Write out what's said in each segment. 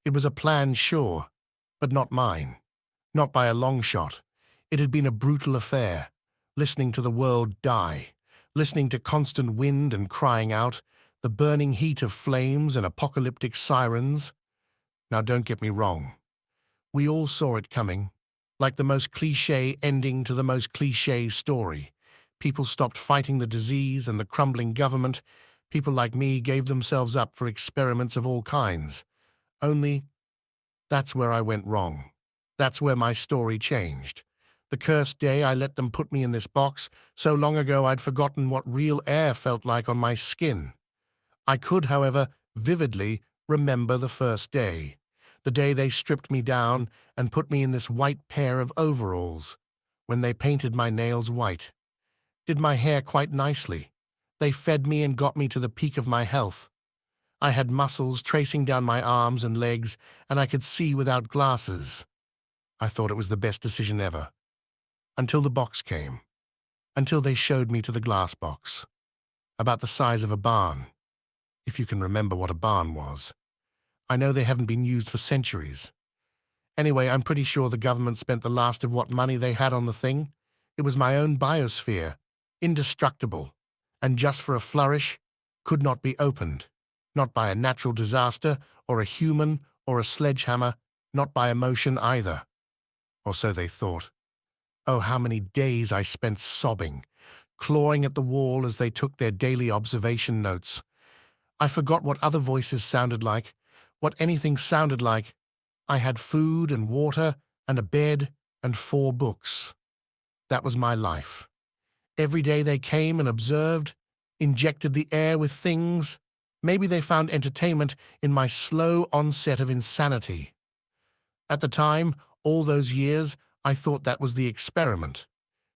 It was a plan, sure, but not mine. Not by a long shot. It had been a brutal affair, listening to the world die, listening to constant wind and crying out, the burning heat of flames and apocalyptic sirens. Now don't get me wrong. We all saw it coming, like the most cliche ending to the most cliche story. People stopped fighting the disease and the crumbling government. People like me gave themselves up for experiments of all kinds. Only, that's where I went wrong. That's where my story changed. The cursed day I let them put me in this box, so long ago I'd forgotten what real air felt like on my skin. I could, however, vividly remember the first day. The day they stripped me down and put me in this white pair of overalls, when they painted my nails white. Did my hair quite nicely. They fed me and got me to the peak of my health. I had muscles tracing down my arms and legs, and I could see without glasses. I thought it was the best decision ever. Until the box came. Until they showed me to the glass box. About the size of a barn, if you can remember what a barn was. I know they haven't been used for centuries. Anyway, I'm pretty sure the government spent the last of what money they had on the thing. It was my own biosphere, indestructible, and just for a flourish, could not be opened. Not by a natural disaster, or a human, or a sledgehammer, not by emotion either. Or so they thought. Oh, how many days I spent sobbing, clawing at the wall as they took their daily observation notes. I forgot what other voices sounded like, what anything sounded like. I had food and water and a bed and 4 books. That was my life. Every day they came and observed, injected the air with things. Maybe they found entertainment in my slow onset of insanity. At the time, all those years, I thought that was the experiment.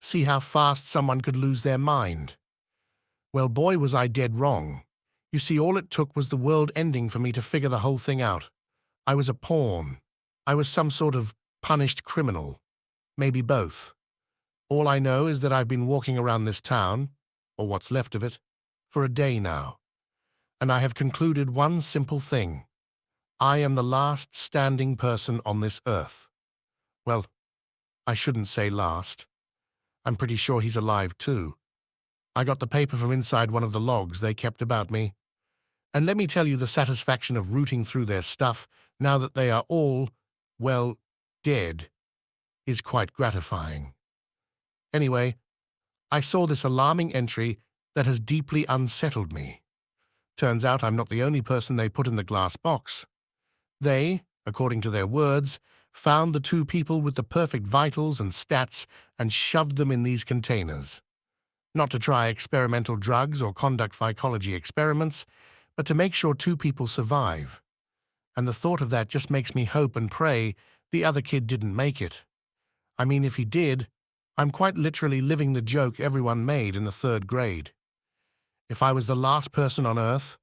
See how fast someone could lose their mind. Well, boy, was I dead wrong. You see, all it took was the world ending for me to figure the whole thing out. I was a pawn. I was some sort of punished criminal. Maybe both. All I know is that I've been walking around this town, or what's left of it, for a day now. And I have concluded one simple thing. I am the last standing person on this earth. Well, I shouldn't say last. I'm pretty sure he's alive too. I got the paper from inside one of the logs they kept about me. And let me tell you, the satisfaction of rooting through their stuff, now that they are all, well, dead, is quite gratifying. Anyway, I saw this alarming entry that has deeply unsettled me. Turns out I'm not the only person they put in the glass box. They, according to their words, found the 2 people with the perfect vitals and stats and shoved them in these containers. Not to try experimental drugs or conduct phycology experiments, but to make sure 2 people survive. And the thought of that just makes me hope and pray the other kid didn't make it. I mean, if he did, I'm quite literally living the joke everyone made in the 3rd grade. If I was the last person on Earth,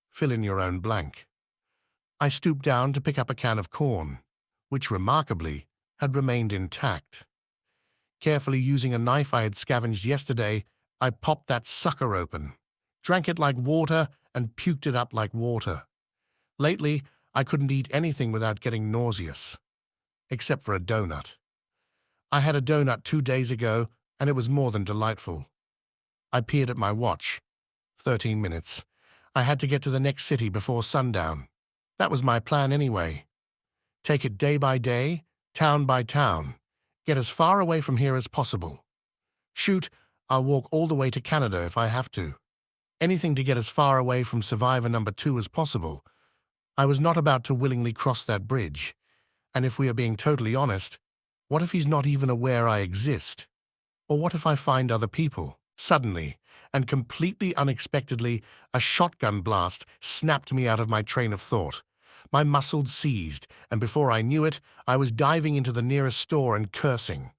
fill in your own blank. I stooped down to pick up a can of corn, which remarkably had remained intact. Carefully using a knife I had scavenged yesterday, I popped that sucker open, drank it like water, and puked it up like water. Lately, I couldn't eat anything without getting nauseous, except for a donut. I had a donut 2 days ago, and it was more than delightful. I peered at my watch. 13 minutes. I had to get to the next city before sundown. That was my plan anyway. Take it day by day, town by town. Get as far away from here as possible. Shoot, I'll walk all the way to Canada if I have to. Anything to get as far away from survivor number 2 as possible. I was not about to willingly cross that bridge. And if we are being totally honest, what if he's not even aware I exist? Or what if I find other people? Suddenly, and completely unexpectedly, a shotgun blast snapped me out of my train of thought. My muscles seized, and before I knew it, I was diving into the nearest store and cursing.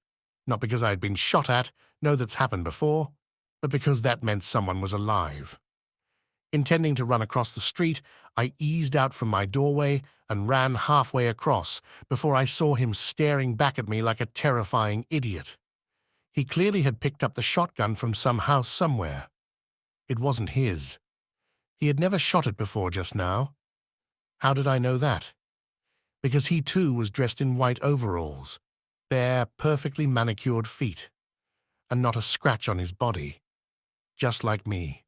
Not because I had been shot at, no, that's happened before, but because that meant someone was alive. Intending to run across the street, I eased out from my doorway and ran halfway across before I saw him staring back at me like a terrifying idiot. He clearly had picked up the shotgun from some house somewhere. It wasn't his. He had never shot it before just now. How did I know that? because he too was dressed in white overalls, bare, perfectly manicured feet, and not a scratch on his body, just like me.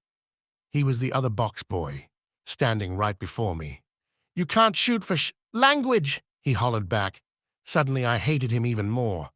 He was the other box boy, standing right before me. "You can't shoot for language," he hollered back. Suddenly I hated him even more.